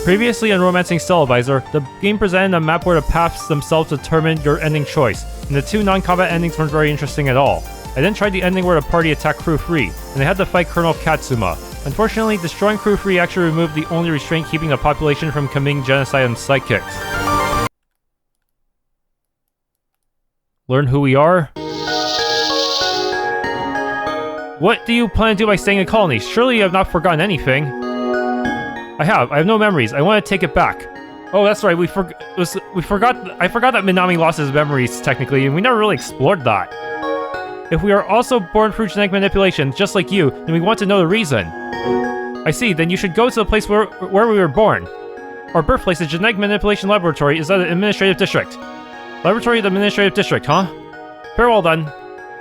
Previously on Romancing Stella Visor, the game presented a map where the paths themselves determined your ending choice, and the two non-combat endings weren't very interesting at all. I then tried the ending where the party attacked Crew 3, and they had to fight Colonel Katsuma. Unfortunately, destroying Crew 3 actually removed the only restraint keeping the population from committing genocide on sidekicks. Learn who we are? What do you plan to do by staying in colony? Surely you have not forgotten anything. I have no memories. I want to take it back. Oh, that's right. I forgot that Minami lost his memories, technically, and we never really explored that. If we are also born through genetic manipulation, just like you, then we want to know the reason. I see. Then you should go to the place where we were born. Our birthplace, the Genetic Manipulation Laboratory, is at the Administrative District. Laboratory of the Administrative District, huh? Very well done.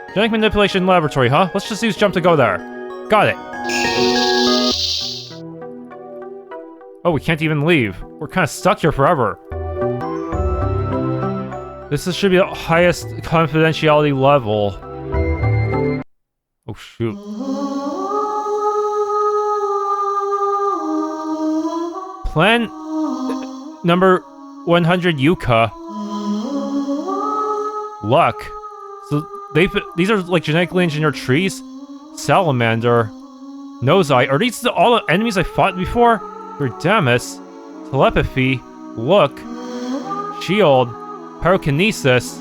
Genetic Manipulation Laboratory, huh? Let's just use jump to go there. Got it. Oh, we can't even leave. We're kind of stuck here forever. This should be the highest confidentiality level. Oh, shoot. Plan number 100 Yuka. Luck. So these are like genetically engineered trees? Salamander. Noseye. Are these all the enemies I fought before? Verdamus, telepathy, look, shield, pyrokinesis.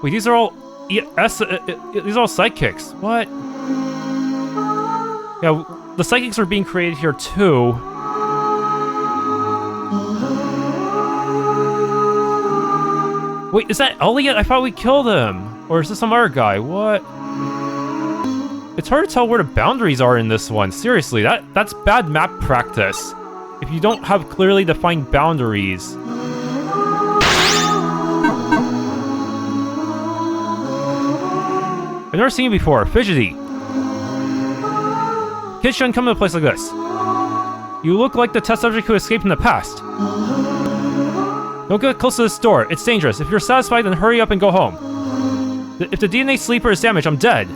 Wait, these are all these are all sidekicks. What? Yeah, the sidekicks are being created here too. Wait, is that Elliot? I thought we killed him. Or is this some other guy? What? It's hard to tell where the boundaries are in this one. Seriously, that's bad map practice. If you don't have clearly defined boundaries. I've never seen it before. Fidgety. Kids shouldn't come to a place like this. You look like the test subject who escaped in the past. Don't get close to this door. It's dangerous. If you're satisfied, then hurry up and go home. If the DNA sleeper is damaged, I'm dead.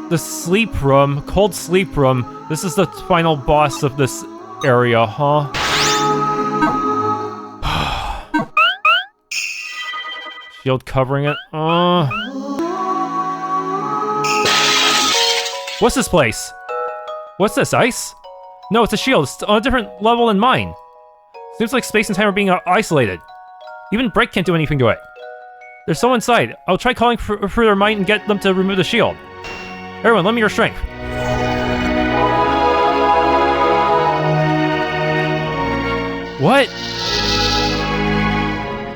The sleep room, cold sleep room. This is the final boss of this area, huh? Shield covering it. What's this place? What's this, ice? No, it's a shield. It's on a different level than mine. Seems like space and time are being isolated. Even Bright can't do anything to it. There's someone inside. I'll try calling through their mind and get them to remove the shield. Everyone, lend me your strength. What?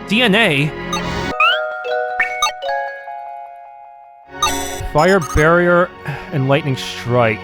DNA? Fire barrier and lightning strike.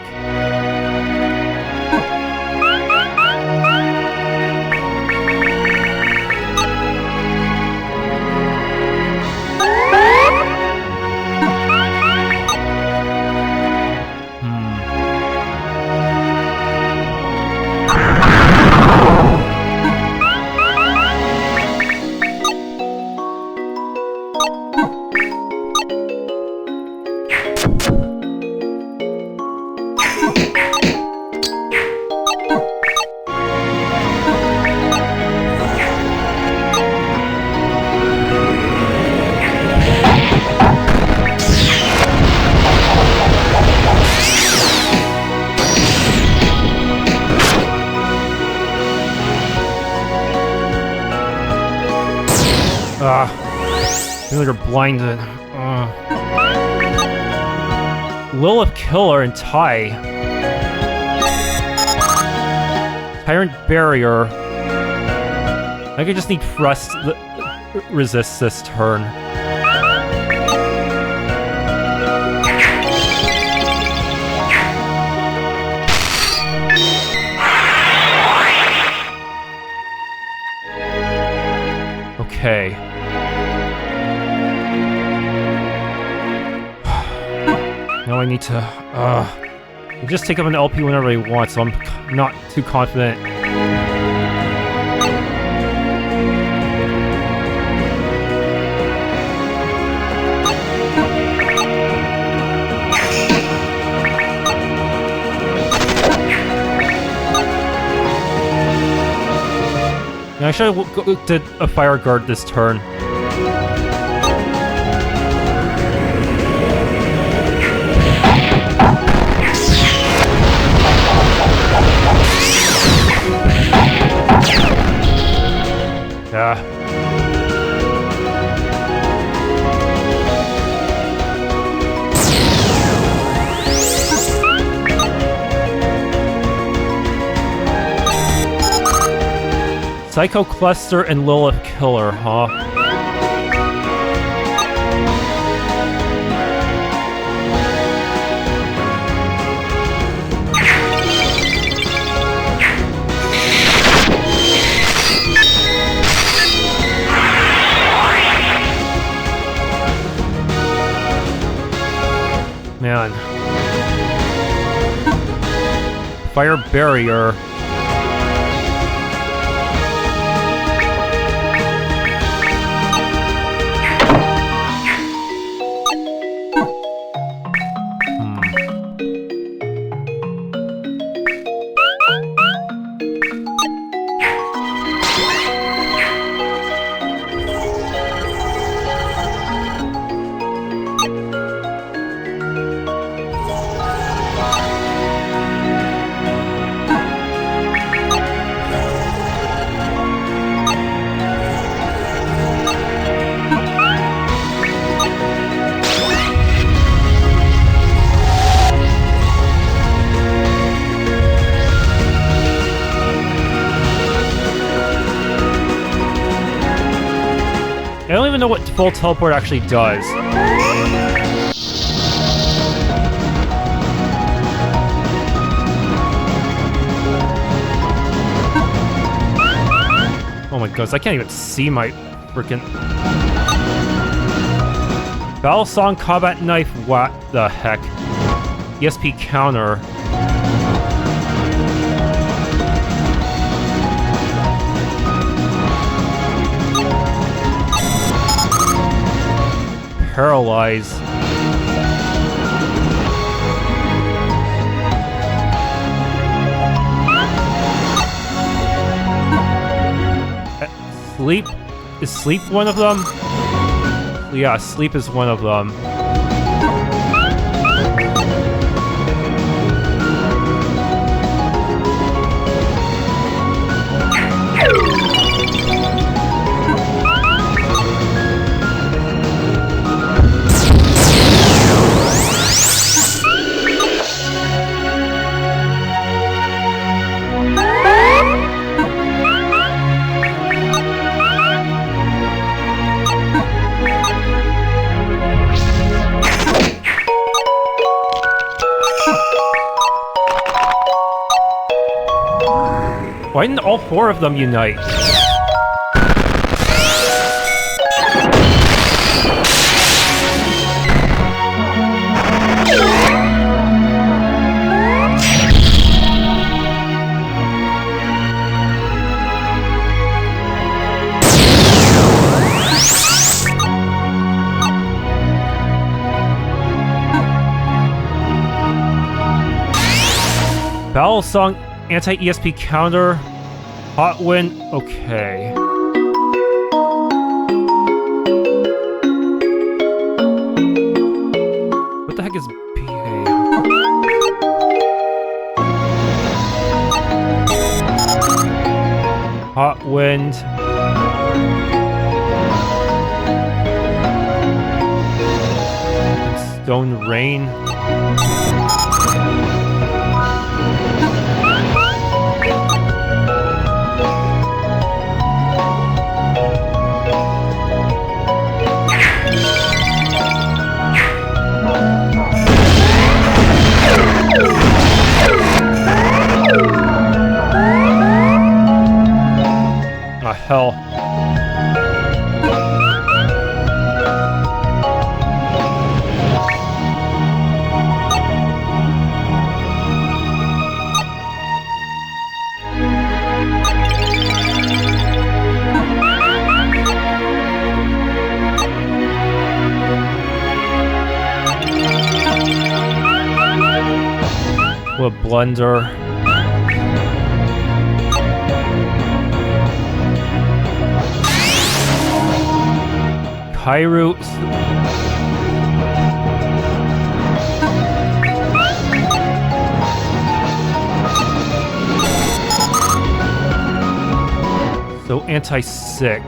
I feel like you're blinded. Lilith Killer and Ty. Tyrant Barrier. I could just need Thrust resist this turn. Okay. Now I need to, just take up an LP whenever I want, so I'm not too confident. I should have did a fire guard this turn. Yeah. Psycho Cluster and Lilith Killer, huh? Man. Fire Barrier. I don't even know what full teleport actually does. Oh my goodness, I can't even see my freaking... Battle Song Combat Knife, what the heck? ESP counter. Paralyze. Sleep? Is sleep one of them? Yeah, sleep is one of them. Why didn't all four of them unite? Battle Song Anti-ESP counter, hot wind, okay. What the heck is PA? Hot wind. Stone rain. Hell. What a blunder. Pyro. So anti-sick.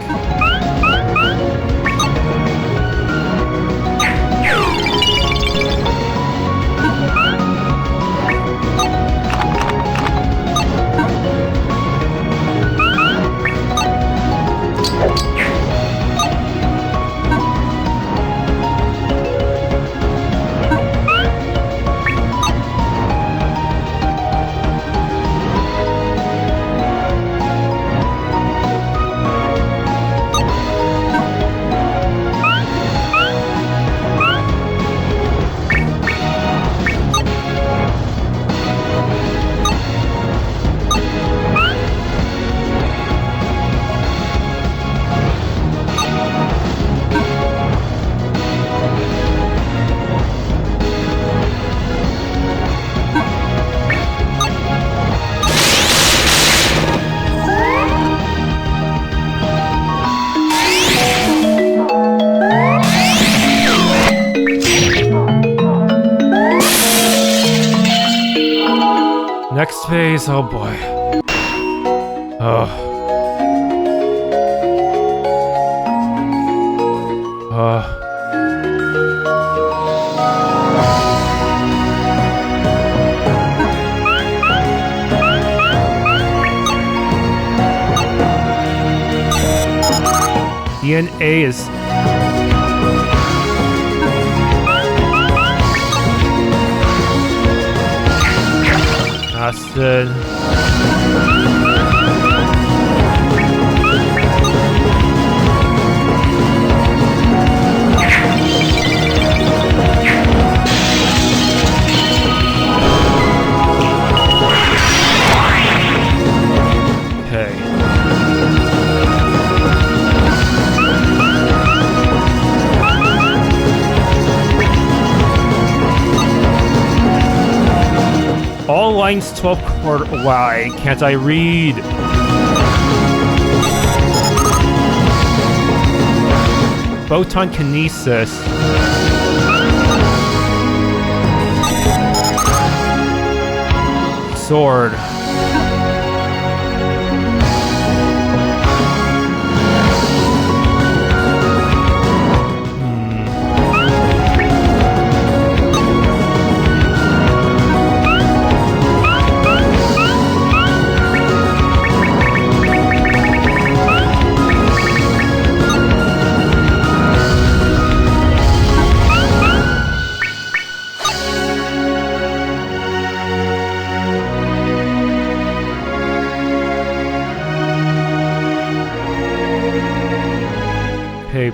Next phase, oh boy. DNA is... Acid. Okay. All lines 12 quarter. Why can't I read? Photon kinesis. Sword. Okay.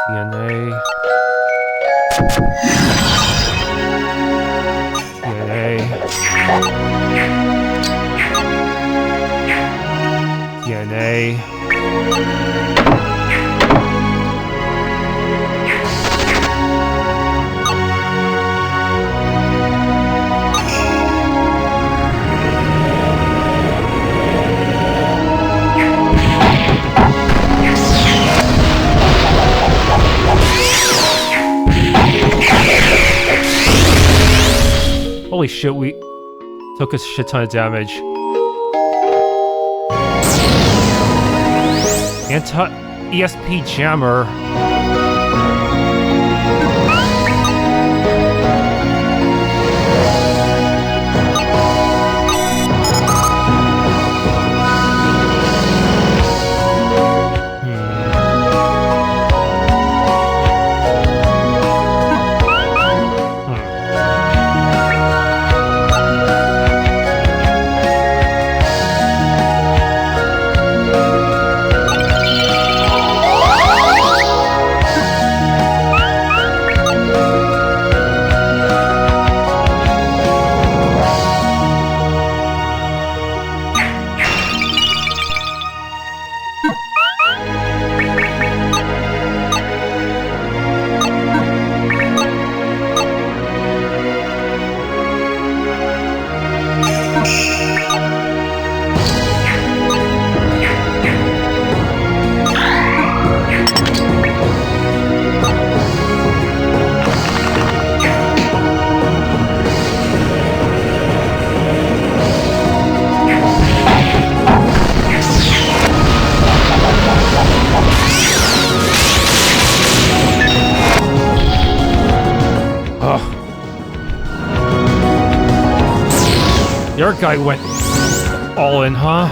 DNA. DNA. Holy shit, we took a shit ton of damage. Anti-ESP jammer. Your guy went all in, huh?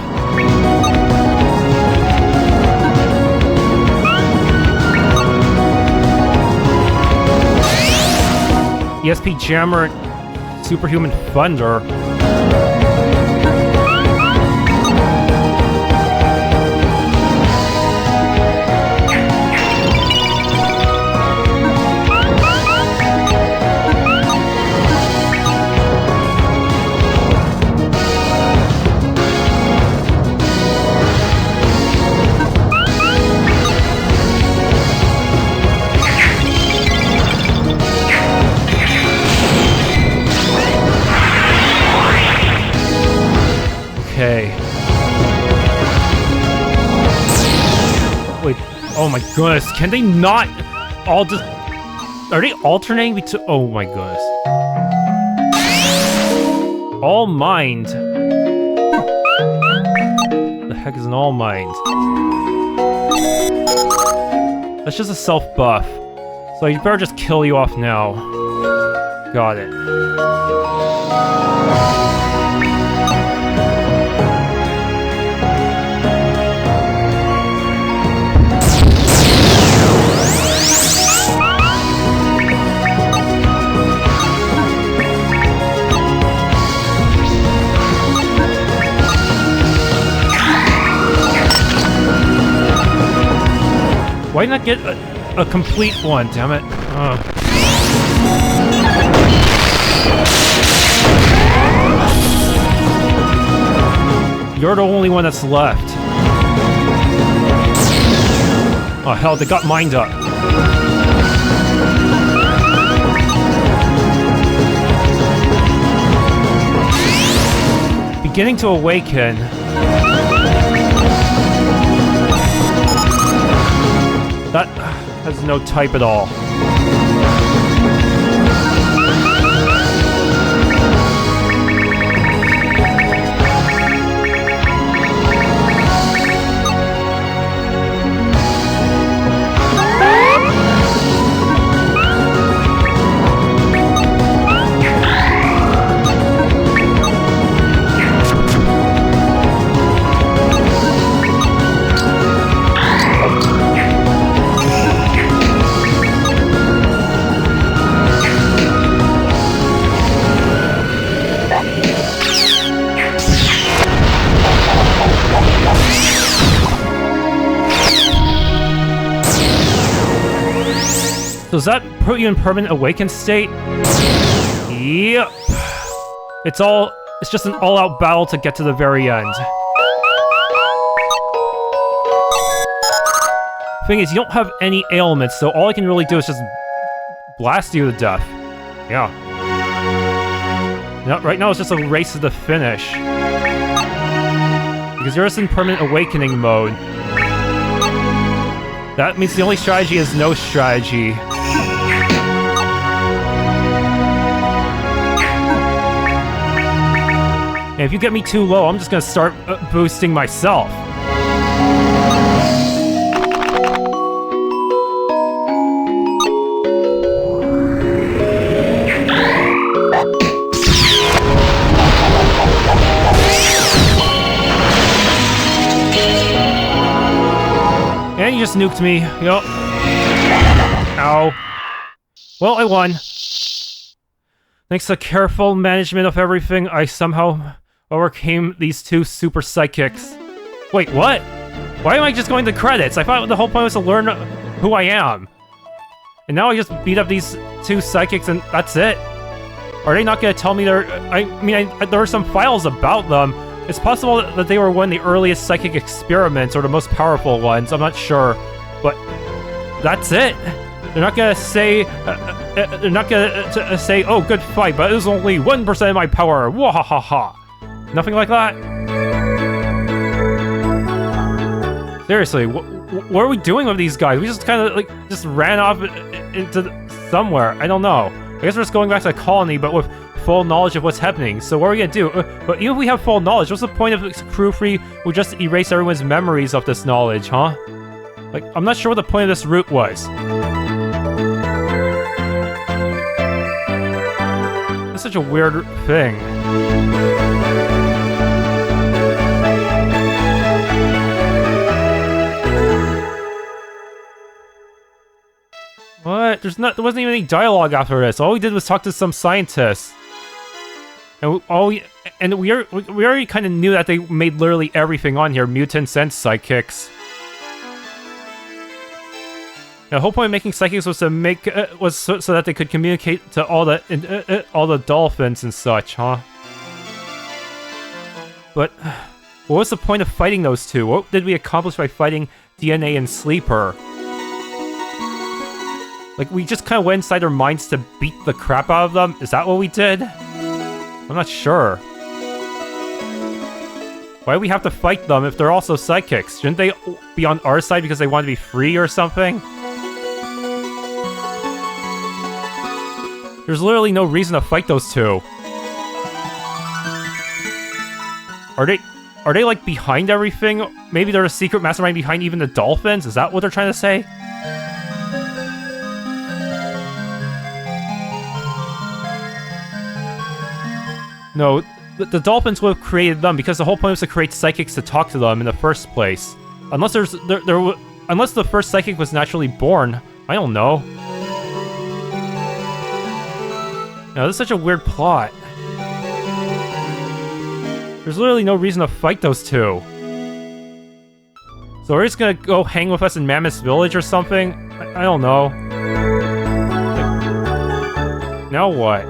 ESP Jammer, Superhuman Thunder. Okay. Wait, oh my goodness, can they not all just... Are they alternating between... Oh my goodness. All mind. The heck is an all mind? That's just a self buff. So you better just kill you off now. Got it. Why not get a complete one, damn it? You're the only one that's left. Oh hell, they got mined up. Beginning to awaken. That has no type at all. Does that put you in permanent awakened state? Yep. It's just an all-out battle to get to the very end. Thing is, you don't have any ailments, so all I can really do is just blast you to death. Yeah. Right now it's just a race to the finish. Because you're just in permanent awakening mode. That means the only strategy is no strategy. And if you get me too low, I'm just gonna start boosting myself. And you just nuked me. Yup. Ow. Well, I won. Thanks to careful management of everything, I somehow overcame these two super psychics. Wait, what? Why am I just going to credits? I thought the whole point was to learn who I am. And now I just beat up these two psychics and that's it? Are they not going to tell me there are some files about them. It's possible that they were one of the earliest psychic experiments or the most powerful ones, I'm not sure. But that's it? They're not gonna say, say, oh, good fight, but it was only 1% of my power, wahahaha. Nothing like that? Seriously, what are we doing with these guys? We just kind of, just ran off into somewhere, I don't know. I guess we're just going back to the colony, but with full knowledge of what's happening. So what are we gonna do? But even if we have full knowledge, what's the point of crew free? We'll just erase everyone's memories of this knowledge, huh? I'm not sure what the point of this route was. This such a weird thing. What? There wasn't even any dialogue after this. All we did was talk to some scientists. And we already kind of knew that they made literally everything on here, mutants and psychics. The whole point of making psychics was to so that they could communicate to all the dolphins and such, huh? But what was the point of fighting those two? What did we accomplish by fighting DNA and Sleeper? Like, we just kind of went inside their minds to beat the crap out of them? Is that what we did? I'm not sure. Why do we have to fight them if they're also psychics? Shouldn't they be on our side because they want to be free or something? There's literally no reason to fight those two. Are they like behind everything? Maybe they're a secret mastermind behind even the Dolphins? Is that what they're trying to say? No, the Dolphins would have created them because the whole point was to create psychics to talk to them in the first place. Unless unless the first psychic was naturally born. I don't know. No, this is such a weird plot. There's literally no reason to fight those two. So we're just gonna go hang with us in Mammoth's Village or something? I don't know. Like, now what?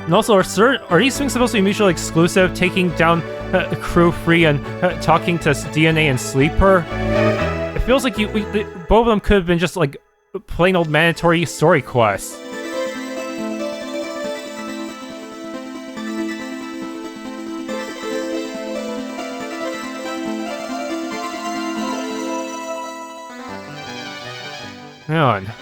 And also, are these things supposed to be mutually exclusive, taking down crew free and talking to DNA and Sleeper? It feels like both of them could have been just like plain old mandatory story quests. Man.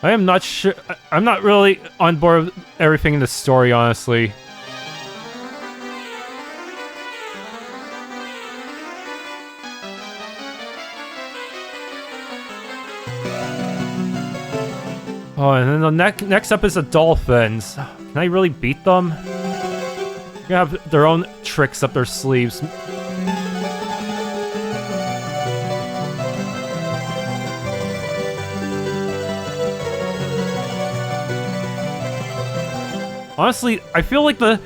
I am not sure. I'm not really on board with everything in the story, honestly. Oh, and then the next up is the Dolphins. Can I really beat them? They have their own tricks up their sleeves. Honestly, I feel like the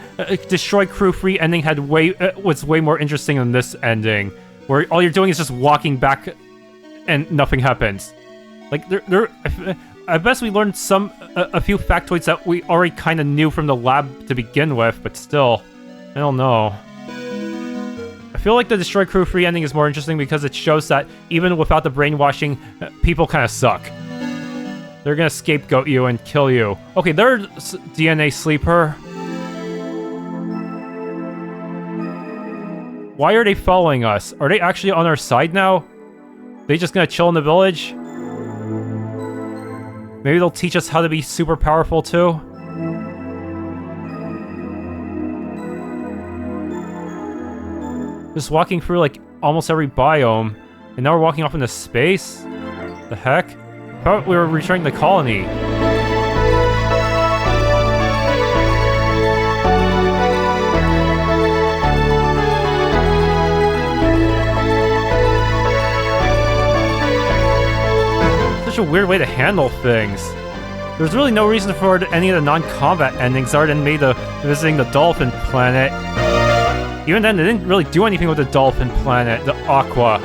Destroy Crew Free ending was way more interesting than this ending, where all you're doing is just walking back and nothing happens. Like, I bet we learned a few factoids that we already kind of knew from the lab to begin with, but still, I don't know. I feel like the Destroy Crew Free ending is more interesting because it shows that even without the brainwashing, people kind of suck. They're gonna scapegoat you and kill you. Okay, there's DNA Sleeper. Why are they following us? Are they actually on our side now? They just gonna chill in the village? Maybe they'll teach us how to be super powerful too? Just walking through like almost every biome, and now we're walking off into space? The heck? I thought we were returning to the colony. Such a weird way to handle things. There's really no reason for any of the non-combat endings other than maybe visiting the Dolphin planet. Even then, they didn't really do anything with the Dolphin planet, the Aqua.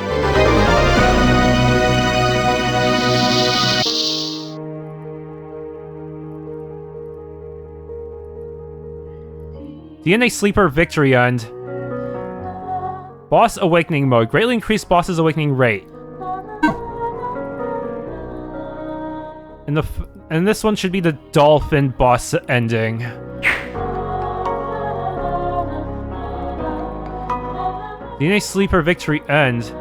DNA Sleeper Victory End. Boss Awakening Mode. Greatly increased boss's awakening rate. And this one should be the Dolphin boss ending. DNA Sleeper Victory End.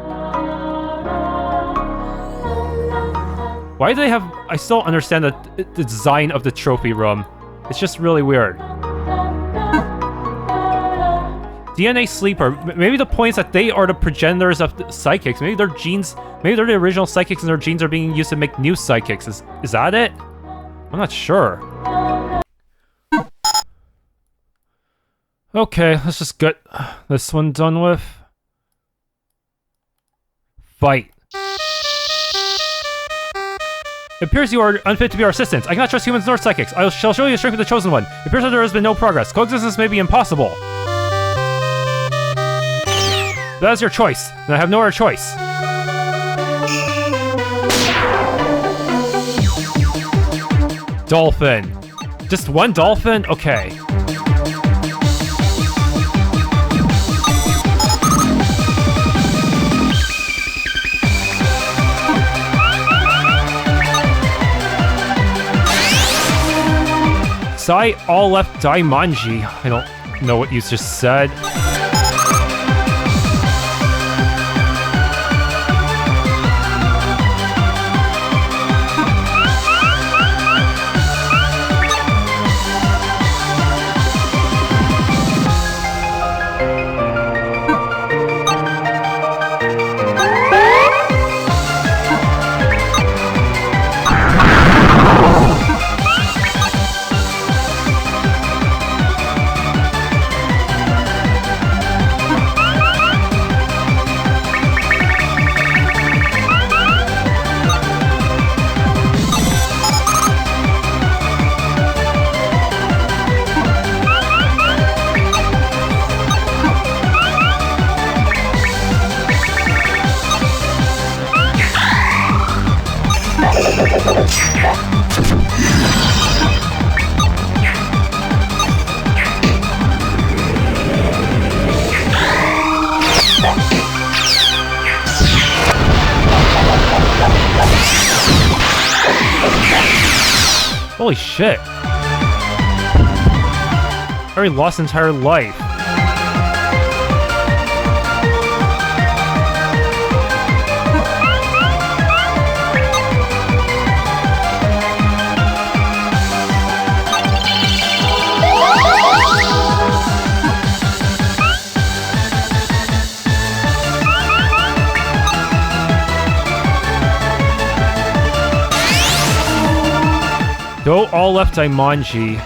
Why do they have... I still don't understand the design of the trophy room. It's just really weird. DNASLEEPER. Maybe the point is that they are the progenitors of the psychics. Maybe their genes... Maybe they're the original psychics and their genes are being used to make new psychics. Is that it? I'm not sure. Okay, let's just get this one done with. Fight. It appears you are unfit to be our assistants. I cannot trust humans nor psychics. I shall show you the strength of the Chosen One. It appears that there has been no progress. Coexistence may be impossible. That is your choice, and I have no other choice. Dolphin. Just one dolphin? Okay. Sai all left Daimanji. I don't know what you just said. Holy shit. I already lost an entire life. Though all left Daimanji.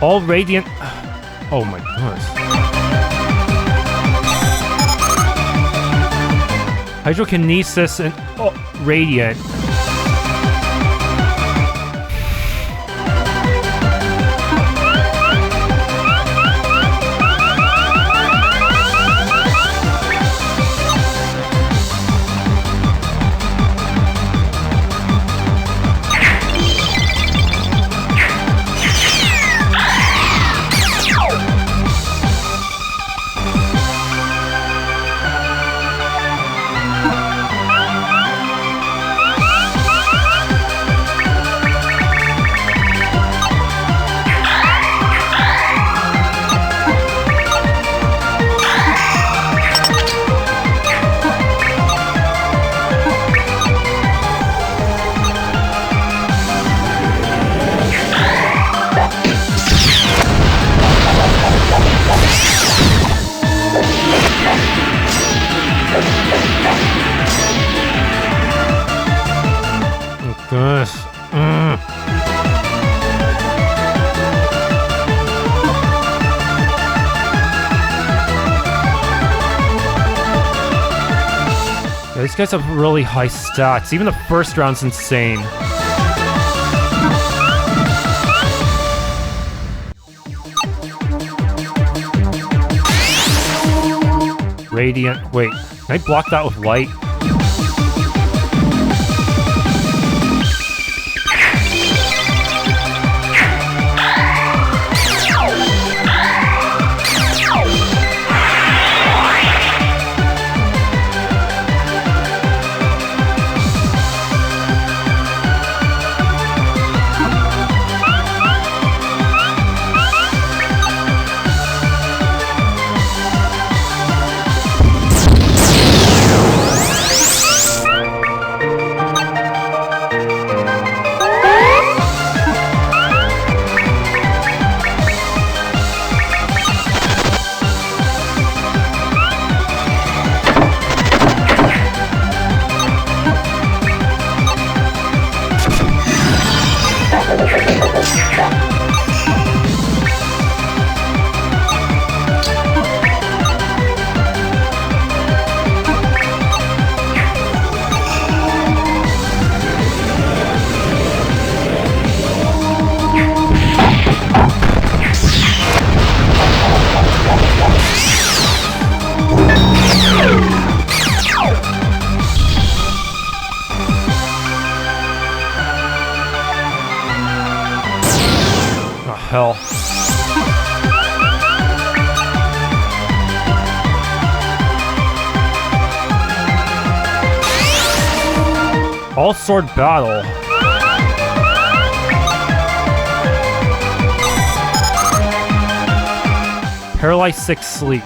All radiant... Oh my goodness. Hydrokinesis and... Oh, radiant. guys have really high stats. Even the first round's insane. Radiant. Wait, can I block that with light? Hell. All sword battle. Paralyzed 6 sleep.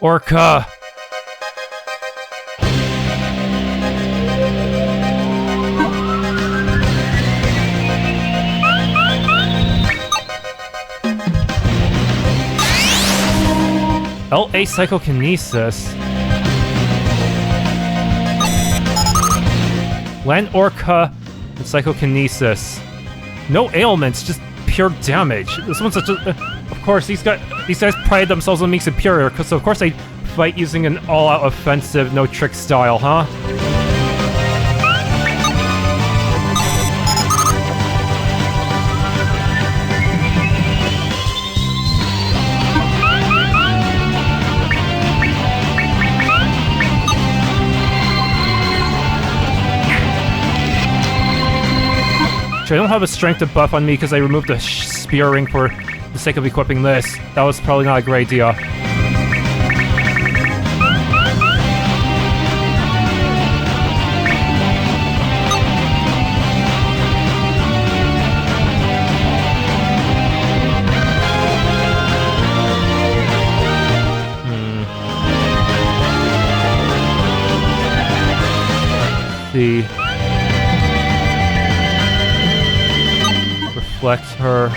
Orca! LA Psychokinesis. Land Orca and Psychokinesis. No ailments, just pure damage. This one's such a... Of course, these guys pride themselves on being superior, because of course they fight using an all-out offensive, no-trick style, huh? I don't have a strength buff on me because I removed the spear ring for the sake of equipping this. That was probably not a great idea. See. Reflect her.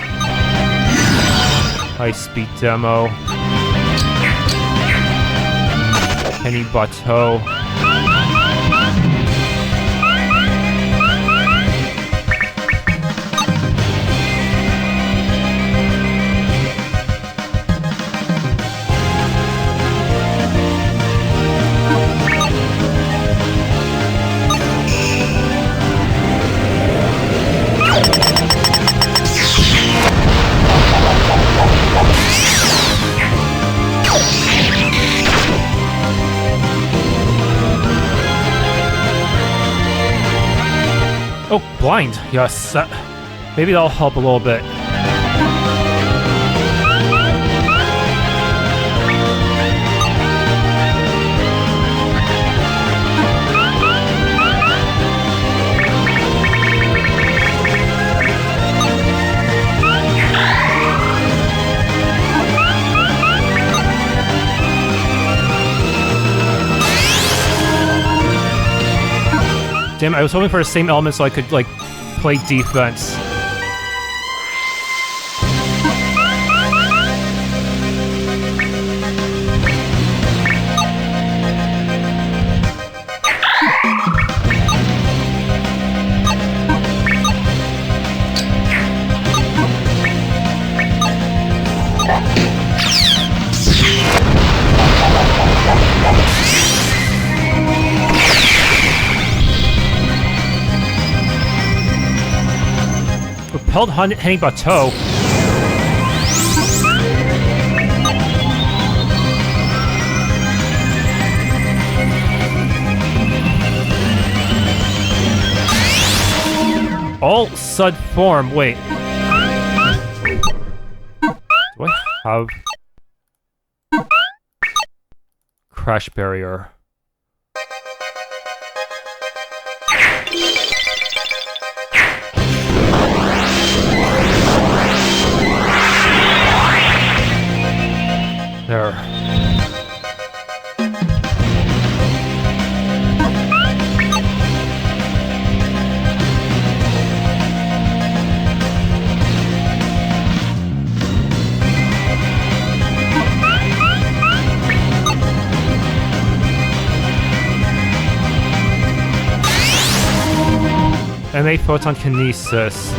High-speed demo. Penny Bateau. blind. Yes, maybe that'll help a little bit. Damn, I was hoping for the same element so I could, like, play defense. Repelled hunting bateau. All sud form. Wait. Do I have crash barrier? There. MA photon kinesis.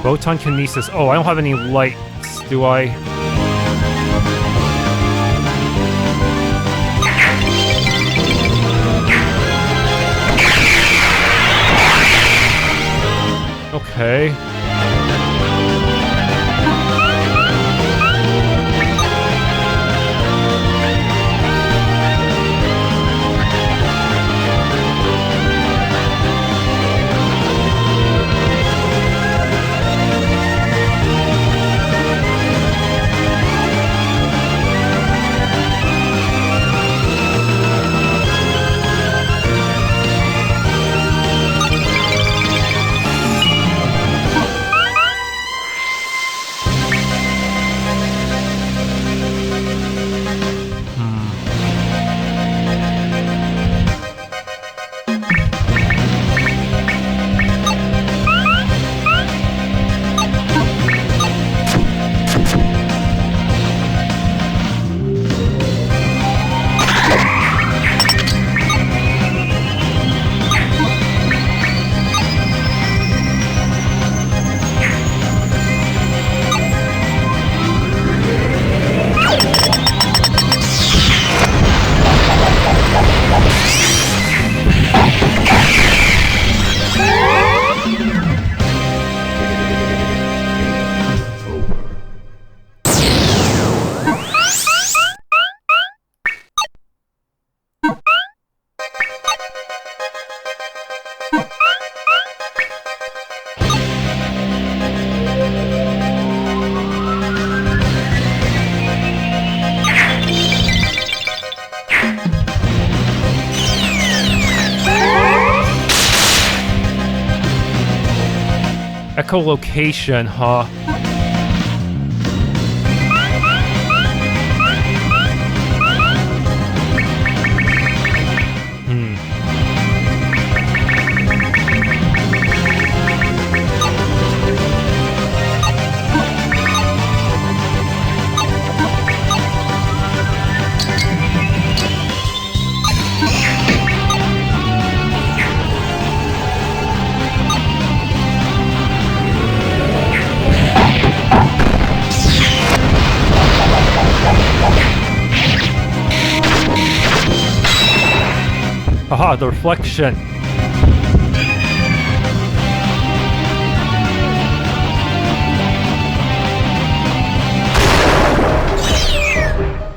Photon kinesis. Oh, I don't have any lights, do I? Okay. echolocation, huh? Aha, the reflection.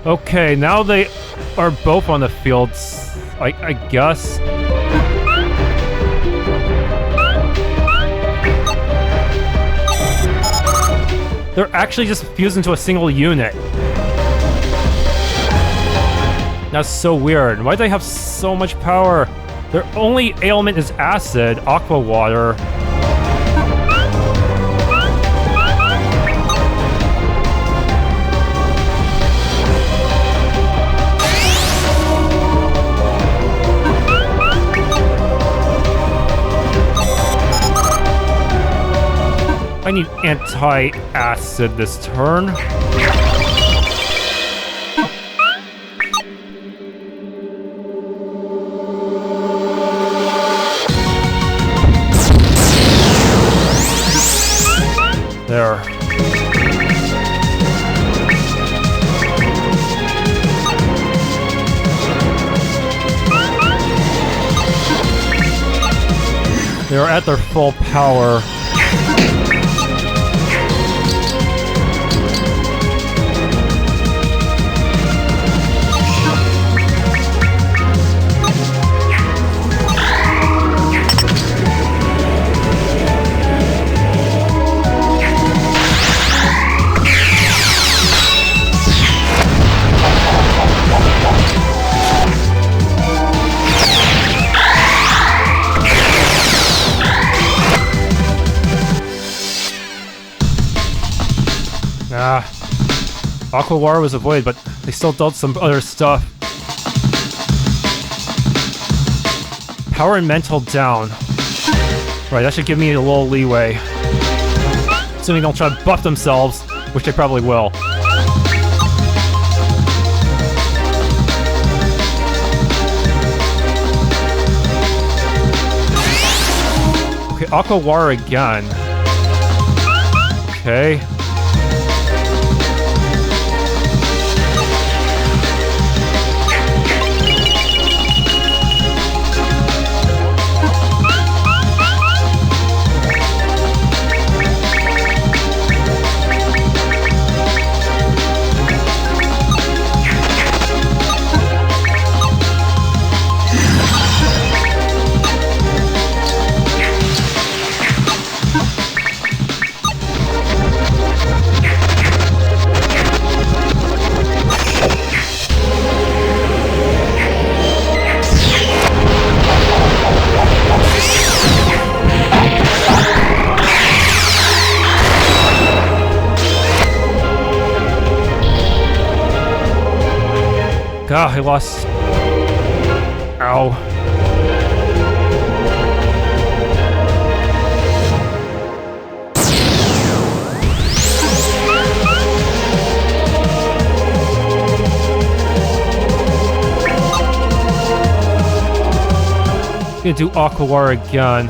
Okay, now they are both on the fields, I guess. They're actually just fused into a single unit. That's so weird. Why do they have so much power? Their only ailment is acid, aqua water. I need anti-acid this turn. There. They're at their full power. Aqua Water was avoided, but they still dealt some other stuff. Power and mental down. Right, that should give me a little leeway. Assuming they'll try to buff themselves, which they probably will. Okay, Aqua Water again. Okay. God, I lost. Ow. Gonna do Aqua Water again.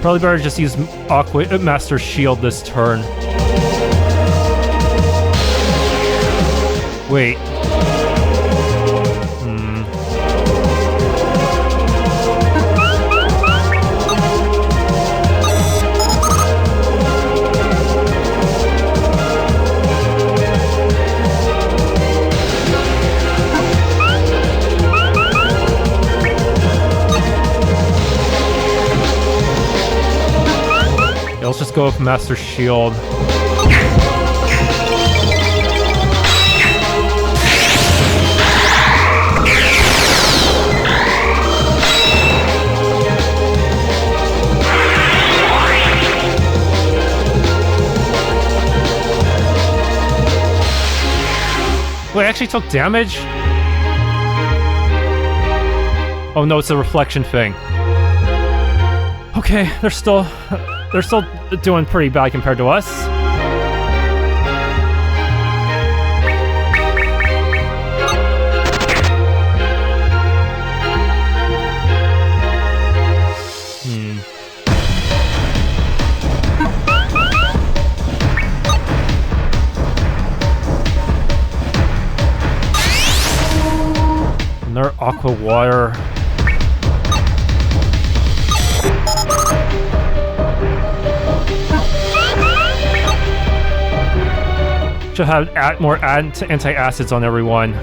Probably better just use Aqua Master Shield this turn. Wait. Let's just go with Master Shield. Wait, I actually took damage? Oh no, it's a reflection thing. Okay, they're still doing pretty bad compared to us. Another aqua water. Should have more anti-acids on everyone.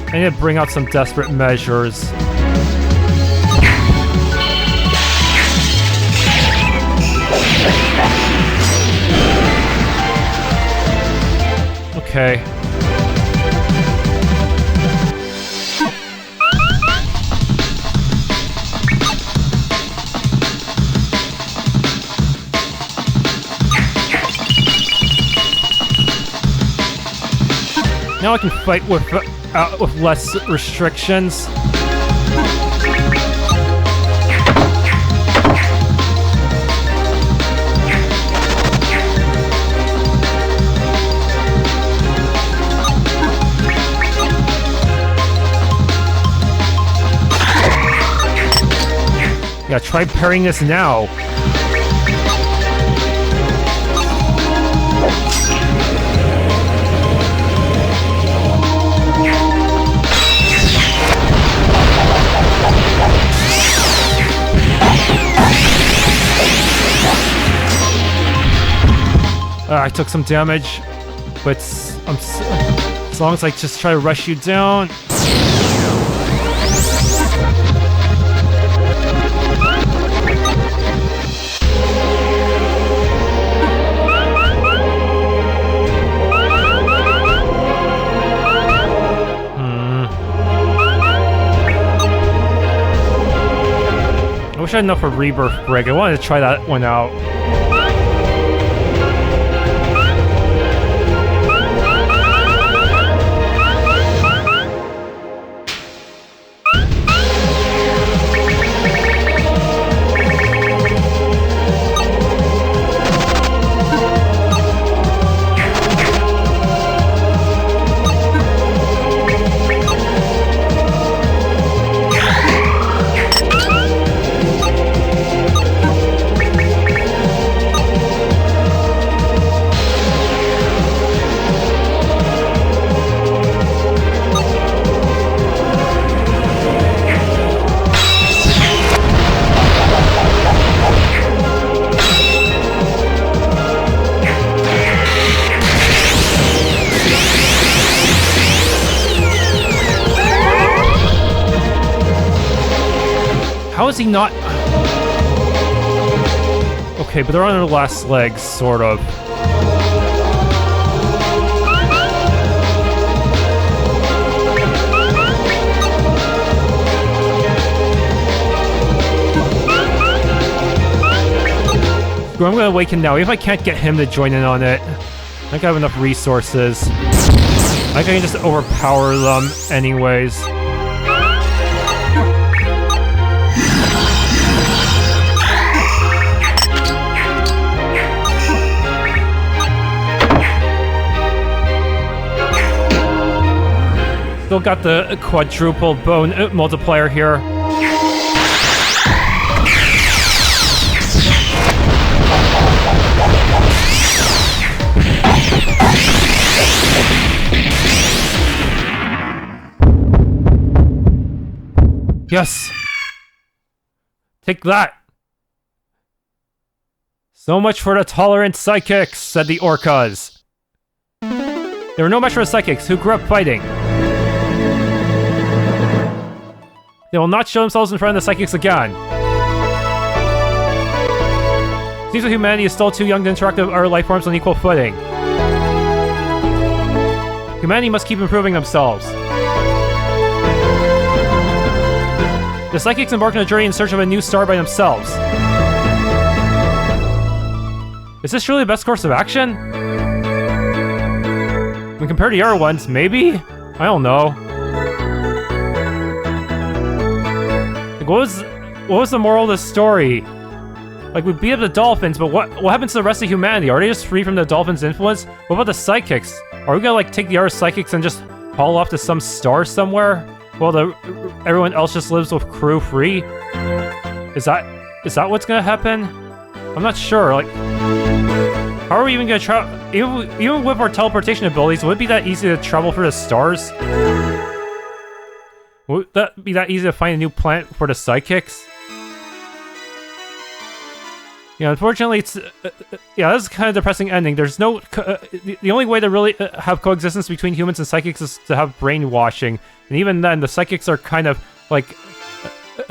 I need to bring out some desperate measures. Okay. Now I can fight with less restrictions. Yeah, try parrying this now. I took some damage, but as long as I just try to rush you down. I wish I had enough for Rebirth Break. I wanted to try that one out. How is he not... Okay, but they're on their last legs, sort of. I'm gonna awaken now, if I can't get him to join in on it. I think I have enough resources. I think I can just overpower them anyways. Still got the quadruple bone multiplier here. Yes! Take that! So much for the tolerant psychics, said the Orcas. They were no match for the psychics who grew up fighting. They will not show themselves in front of the psychics again. Seems like humanity is still too young to interact with our life forms on equal footing. Humanity must keep improving themselves. The psychics embark on a journey in search of a new star by themselves. Is this really the best course of action? When compared to the other ones, maybe? I don't know. Like, what was the moral of the story? Like, we beat up the Dolphins, but what happens to the rest of humanity? Are they just free from the Dolphins' influence? What about the psychics? Are we gonna, like, take the other psychics and just haul off to some star somewhere? While everyone else just lives with crew free? Is that what's gonna happen? I'm not sure, like... How are we even gonna travel? Even with our teleportation abilities, would it be that easy to travel for the stars? Would that be that easy to find a new planet for the psychics? Yeah, unfortunately, it's... yeah, this is kind of a depressing ending. There's no... the only way to really have coexistence between humans and psychics is to have brainwashing. And even then, the psychics are kind of, like,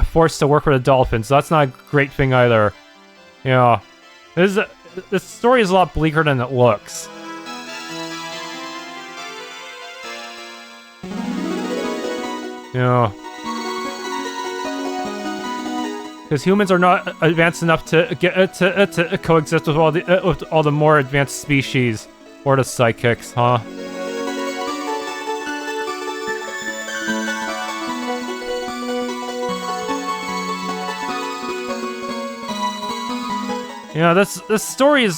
forced to work for the Dolphins. So that's not a great thing either. Yeah. The story is a lot bleaker than it looks. Yeah. Because humans are not advanced enough to get to coexist with all the more advanced species, or the psychics, huh? Yeah, this story is...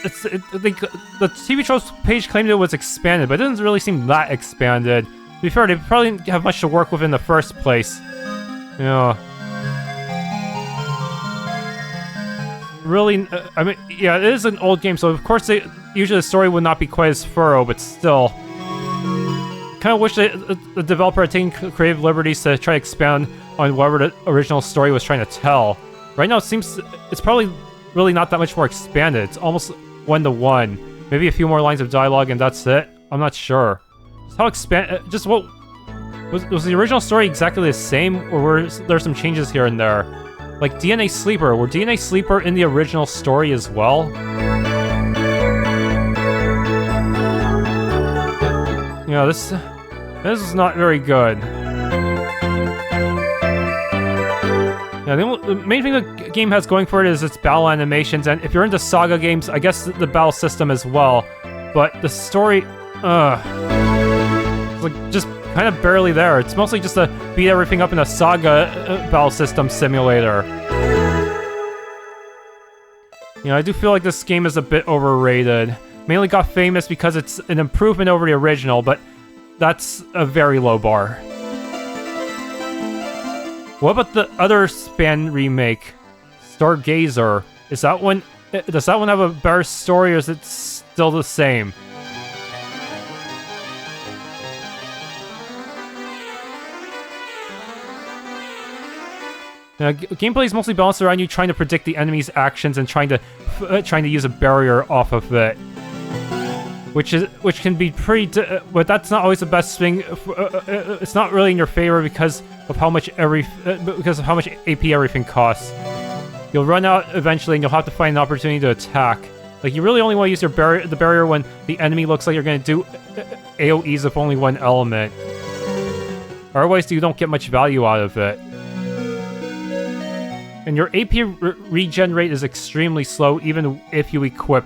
the TV show's page claimed it was expanded, but it doesn't really seem that expanded. To be fair, they probably didn't have much to work with in the first place. Yeah. Really, I mean, yeah, it is an old game, so of course usually the story would not be quite as thorough, but still. Kind of wish the developer had taken creative liberties to try to expand on whatever the original story was trying to tell. Right now, it seems it's probably really not that much more expanded. It's almost 1-to-1. Maybe a few more lines of dialogue and that's it. I'm not sure. Just how just what... Was the original story exactly the same, or were there some changes here and there? Like DNASLEEPER. Were DNASLEEPER in the original story as well? Yeah, this is not very good. Yeah, the main thing the game has going for it is its battle animations, and if you're into Saga games, I guess the battle system as well. But the story, it's like just kind of barely there. It's mostly just to beat everything up in a Saga battle system simulator. You know, I do feel like this game is a bit overrated. Mainly got famous because it's an improvement over the original, but that's a very low bar. What about the other Span remake, Stargazer? Does that one have a better story, or is it still the same? Now, gameplay is mostly balanced around you trying to predict the enemy's actions and trying to use a barrier off of it, which can be pretty. But that's not always the best thing. It's not really in your favor because of how much AP everything costs. You'll run out eventually, and you'll have to find an opportunity to attack. Like, you really only want to use the barrier when the enemy looks like you're going to do AoEs with only one element. Otherwise, you don't get much value out of it. And your AP regen rate is extremely slow, even if you equip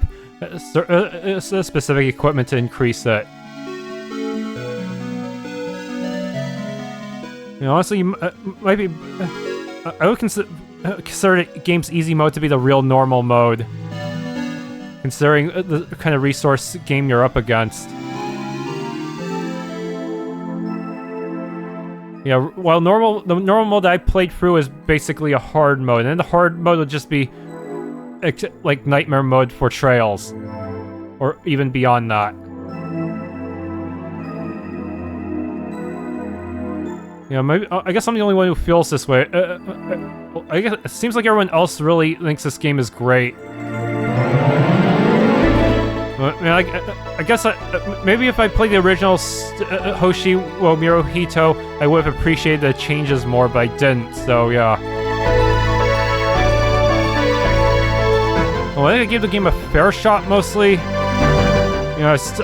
specific equipment to increase it. You know, honestly, might be. I would consider the game's easy mode to be the real normal mode, considering the kind of resource game you're up against. Yeah, while the normal mode I played through is basically a hard mode, and then the hard mode would just be like nightmare mode for trails, or even beyond that. Yeah, maybe I guess I'm the only one who feels this way. I guess it seems like everyone else really thinks this game is great. I guess maybe if I played the original Hoshi, well, Miru Hito, I would have appreciated the changes more, but I didn't, so yeah. Well, I think I gave the game a fair shot, mostly. You know, it's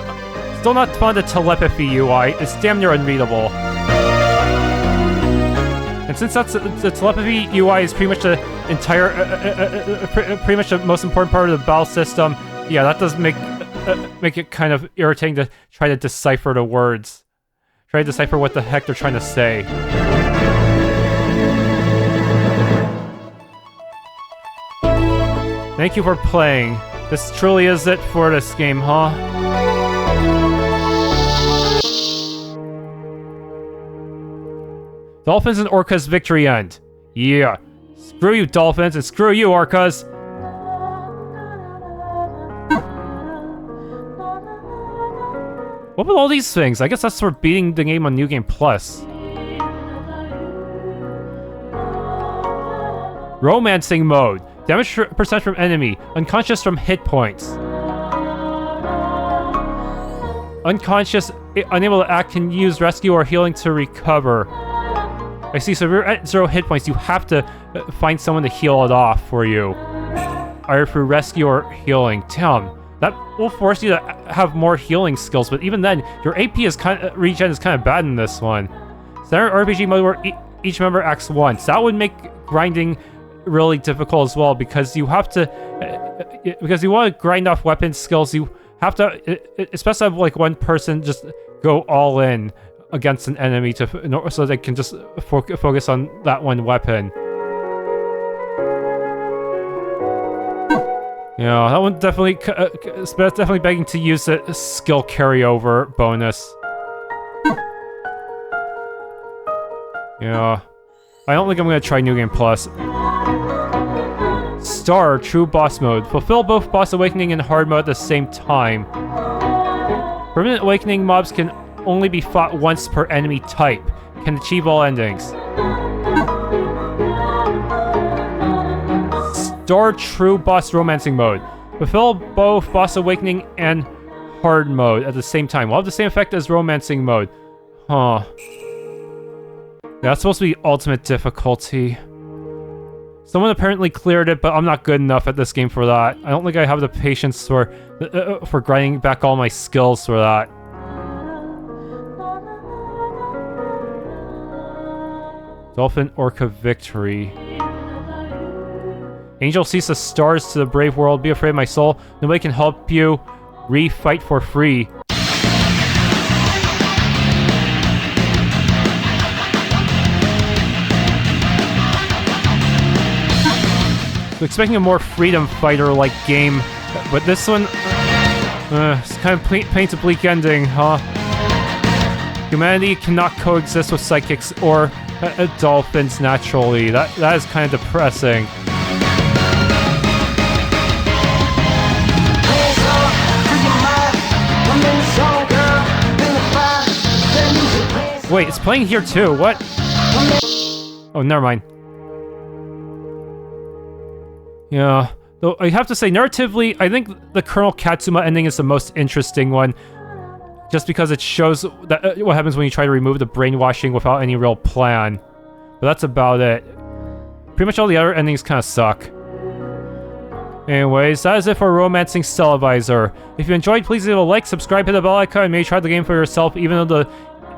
still not fun, the telepathy UI. It's damn near unreadable. And since that's the telepathy UI is pretty much the entire, pretty much the most important part of the battle system, yeah, that does make it kind of irritating to try to decipher the words. Try to decipher what the heck they're trying to say. Thank you for playing. This truly is it for this game, huh? Dolphins and Orca's victory end. Yeah. Screw you, Dolphins, and screw you, Orcas. What about all these things? I guess that's for beating the game on New Game Plus. Romancing mode. Damage percent from enemy. Unconscious from hit points. Unconscious, unable to act, can use rescue or healing to recover. I see, so if you're at 0 hit points, you have to find someone to heal it off for you. Either through rescue or healing. Damn, that will force you to have more healing skills, but even then, your AP is regen is kind of bad in this one. Standard RPG mode where each member acts once. That would make grinding really difficult as well, because you have to, because you want to grind off weapon skills, you have to, especially have like one person just go all in against an enemy so they can just focus on that one weapon. Yeah, that one definitely definitely begging to use a skill carryover bonus. Yeah, I don't think I'm gonna try New Game Plus. Star, True Boss Mode. Fulfill both Boss Awakening and Hard Mode at the same time. Permanent Awakening mobs can only be fought once per enemy type. Can achieve all endings. Star, True Boss Romancing Mode. Fulfill both Boss Awakening and Hard Mode at the same time. Will have the same effect as Romancing Mode. Huh. Yeah, that's supposed to be ultimate difficulty. Someone apparently cleared it, but I'm not good enough at this game for that. I don't think I have the patience for grinding back all my skills for that. Dolphin Orca victory. Angel sees the stars to the brave world. Be afraid, my soul. Nobody can help you. Re-fight for free. Expecting a more freedom fighter-like game, but this one, it's kind of paints a bleak ending, huh? Humanity cannot coexist with psychics or dolphins naturally. That is kind of depressing. Wait, it's playing here too. What? Oh, never mind. Yeah, though I have to say, narratively, I think the Colonel Katsuma ending is the most interesting one, just because it shows that what happens when you try to remove the brainwashing without any real plan. But that's about it. Pretty much all the other endings kind of suck. Anyways, that is it for Romancing Stella Visor. If you enjoyed, please leave a like, subscribe, hit the bell icon, and maybe try the game for yourself, even though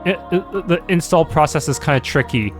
the install process is kind of tricky.